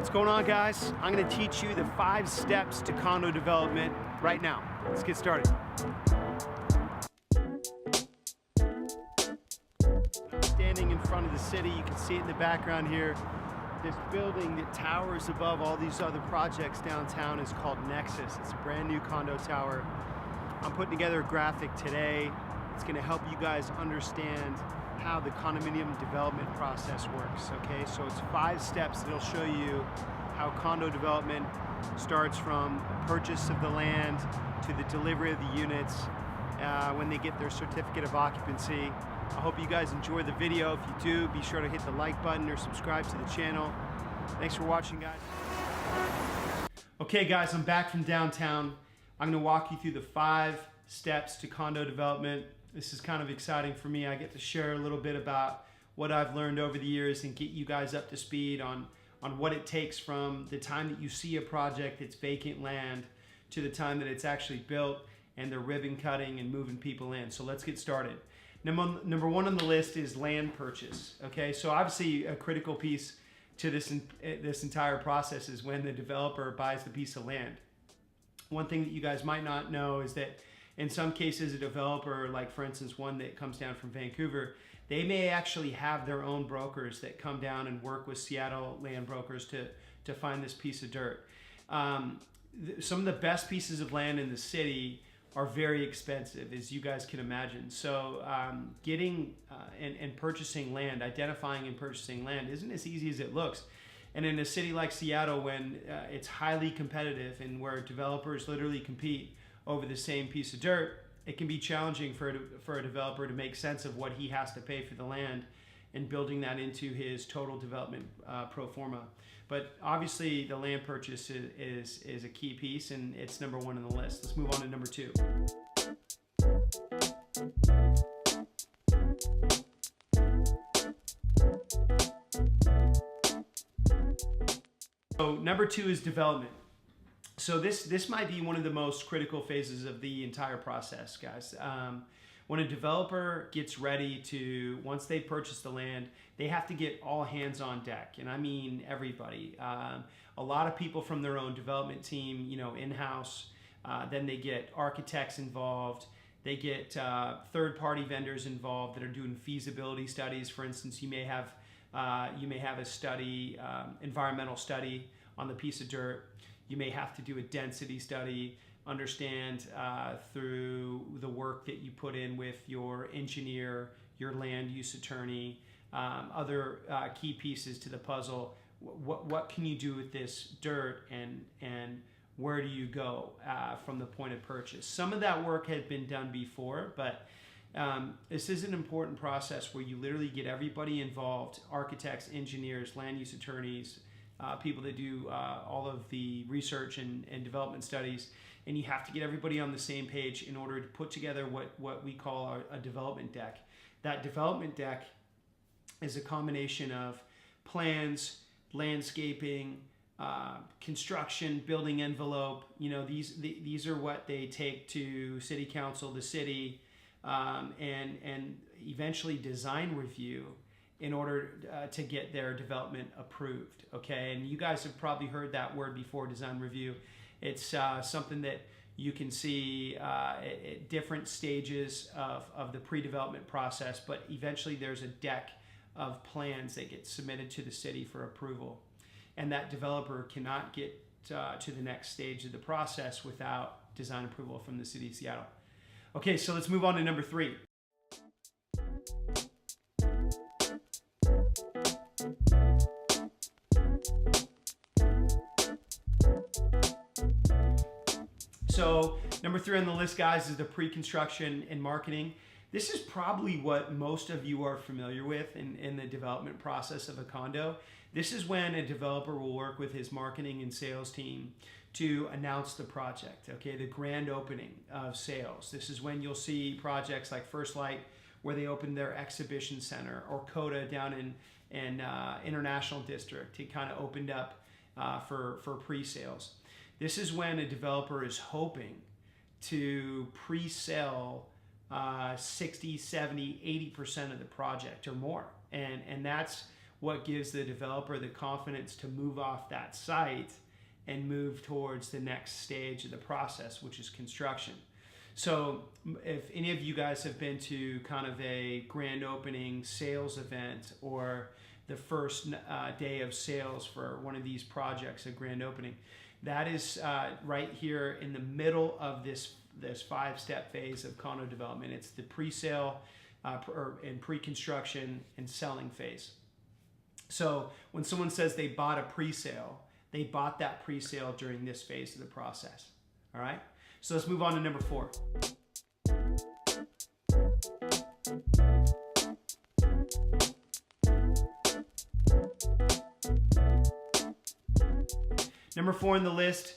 What's going on, guys? I'm going to teach you the 5 steps to condo development right now. Let's get started. Standing in front of the city, you can see it in the background here. This building that towers above all these other projects downtown is called Nexus. It's a brand new condo tower. I'm putting together a graphic today. It's going to help you guys understand how the condominium development process works, okay? So it's 5 steps that'll show you how condo development starts from purchase of the land to the delivery of the units when they get their certificate of occupancy. I hope you guys enjoy the video. If you do, be sure to hit the like button or subscribe to the channel. Thanks for watching, guys. Okay, guys, I'm back from downtown. I'm gonna walk you through the 5 steps to condo development. This is kind of exciting for me. I get to share a little bit about what I've learned over the years and get you guys up to speed on what it takes from the time that you see a project that's vacant land to the time that it's actually built and they're ribbon cutting and moving people in. So let's get started. Number 1 on the list is land purchase. Okay, so obviously a critical piece to this entire process is when the developer buys the piece of land. One thing that you guys might not know is that in some cases, a developer, like for instance, one that comes down from Vancouver, they may actually have their own brokers that come down and work with Seattle land brokers to find this piece of dirt. Some of the best pieces of land in the city are very expensive, as you guys can imagine. So getting and purchasing land, identifying and purchasing land isn't as easy as it looks. And in a city like Seattle, when it's highly competitive and where developers literally compete over the same piece of dirt, it can be challenging for a developer to make sense of what he has to pay for the land and building that into his total development pro forma. But obviously the land purchase is a key piece, and it's number 1 on the list. Let's move on to number 2. So number 2 is development. So this might be one of the most critical phases of the entire process, guys. When a developer gets ready to, once they purchase the land, they have to get all hands on deck, and I mean everybody. A lot of people from their own development team, you know, in-house. Then they get architects involved. They get third-party vendors involved that are doing feasibility studies. For instance, you may have a study, environmental study on the piece of dirt. You may have to do a density study, understand through the work that you put in with your engineer, your land use attorney, other key pieces to the puzzle. What can you do with this dirt, and where do you go from the point of purchase? Some of that work had been done before, but this is an important process where you literally get everybody involved: architects, engineers, land use attorneys, people that do all of the research and development studies, and you have to get everybody on the same page in order to put together what we call a development deck. That development deck is a combination of plans, landscaping, construction, building envelope. You know, these are what they take to city council, the city, and eventually design review in order to get their development approved, okay? And you guys have probably heard that word before, design review. It's something that you can see at different stages of the pre-development process, but eventually there's a deck of plans that get submitted to the city for approval. And that developer cannot get to the next stage of the process without design approval from the city of Seattle. Okay, so let's move on to number 3. So number 3 on the list, guys, is the pre-construction and marketing. This is probably what most of you are familiar with in the development process of a condo. This is when a developer will work with his marketing and sales team to announce the project, okay, the grand opening of sales. This is when you'll see projects like First Light, where they opened their exhibition center, or Condo down in International District. It kind of opened up for pre-sales. This is when a developer is hoping to pre-sell 60, 70, 80% of the project or more. And that's what gives the developer the confidence to move off that site and move towards the next stage of the process, which is construction. So if any of you guys have been to kind of a grand opening sales event or the first day of sales for one of these projects, a grand opening, that is right here in the middle of this 5-step phase of condo development. It's the pre-sale and pre-construction and selling phase. So when someone says they bought a pre-sale, they bought that pre-sale during this phase of the process. All right, so let's move on to number 4. Number 4 on the list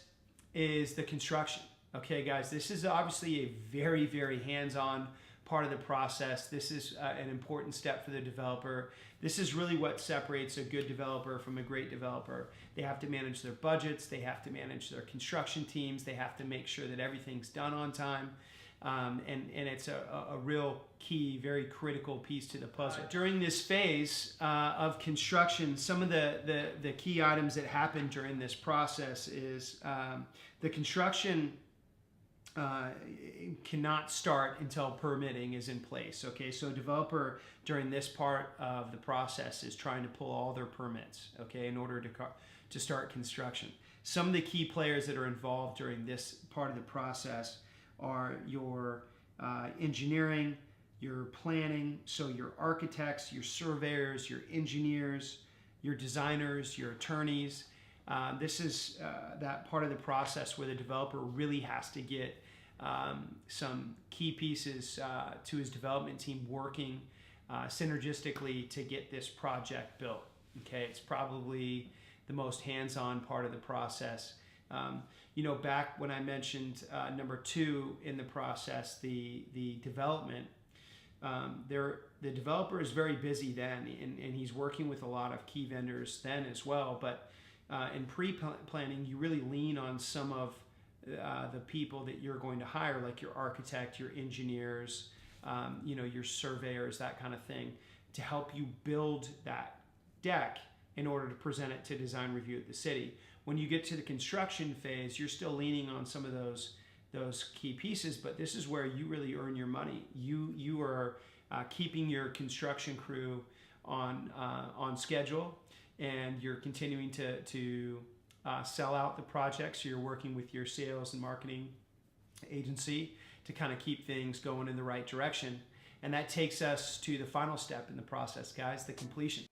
is the construction. Okay, guys, this is obviously a very, very hands-on part of the process. This is an important step for the developer. This is really what separates a good developer from a great developer. They have to manage their budgets. They have to manage their construction teams. They have to make sure that everything's done on time. And it's a real key, very critical piece to the puzzle. During this phase of construction, some of the key items that happen during this process is the construction cannot start until permitting is in place. Okay, so a developer during this part of the process is trying to pull all their permits, okay, in order to start construction. Some of the key players that are involved during this part of the process are your engineering, your planning, so your architects, your surveyors, your engineers, your designers, your attorneys. This is that part of the process where the developer really has to get some key pieces to his development team working synergistically to get this project built. Okay, it's probably the most hands-on part of the process. You know, back when I mentioned number 2 in the process, the development, the developer is very busy then, and he's working with a lot of key vendors then as well. But in pre-planning, you really lean on some of the people that you're going to hire, like your architect, your engineers, you know, your surveyors, that kind of thing, to help you build that deck in order to present it to design review at the city. When you get to the construction phase, you're still leaning on some of those key pieces, but this is where you really earn your money. You are keeping your construction crew on schedule, and you're continuing to sell out the projects. So you're working with your sales and marketing agency to kind of keep things going in the right direction. And that takes us to the final step in the process, guys, the completion.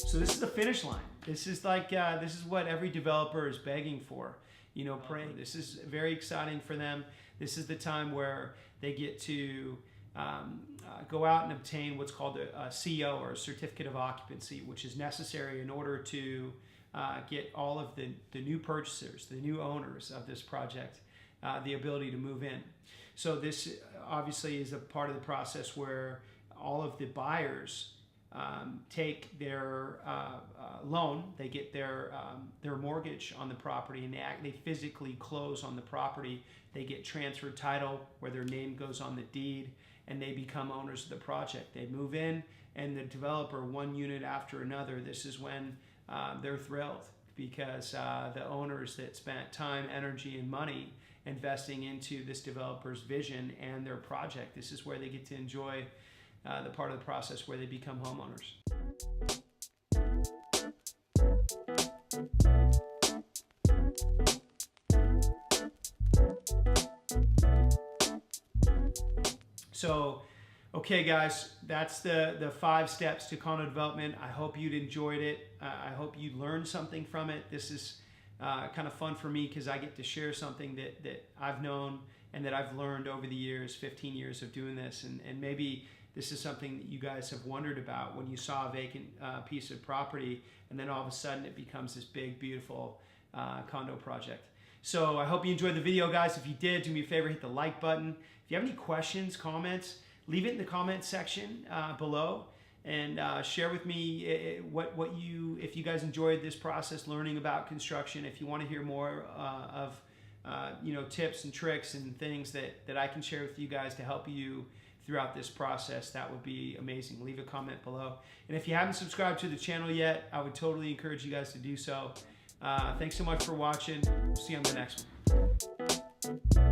So this is the finish line. This is like this is what every developer is begging for, you know, praying. This is very exciting for them. This is the time where they get to go out and obtain what's called a CO, or a certificate of occupancy, which is necessary in order to get all of the new purchasers, the new owners of this project, the ability to move in. So this obviously is a part of the process where all of the buyers take their loan, they get their mortgage on the property, and they physically close on the property. They get transferred title where their name goes on the deed, and they become owners of the project. They move in, and the developer, one unit after another, this is when they're thrilled, because the owners that spent time, energy, and money investing into this developer's vision and their project, this is where they get to enjoy the part of the process where they become homeowners. So, okay guys, that's the 5 steps to condo development. I hope you'd enjoyed it. I hope you learned something from it. This is kind of fun for me because I get to share something that I've known and that I've learned over the years, 15 years of doing this, and maybe this is something that you guys have wondered about when you saw a vacant piece of property and then all of a sudden it becomes this big, beautiful condo project. So I hope you enjoyed the video, guys. If you did, do me a favor, hit the like button. If you have any questions, comments, leave it in the comment section below, and share with me if you guys enjoyed this process, learning about construction. If you want to hear more of tips and tricks and things that I can share with you guys to help you throughout this process, that would be amazing. Leave a comment below. And if you haven't subscribed to the channel yet, I would totally encourage you guys to do so. Thanks so much for watching. We'll see you on the next one.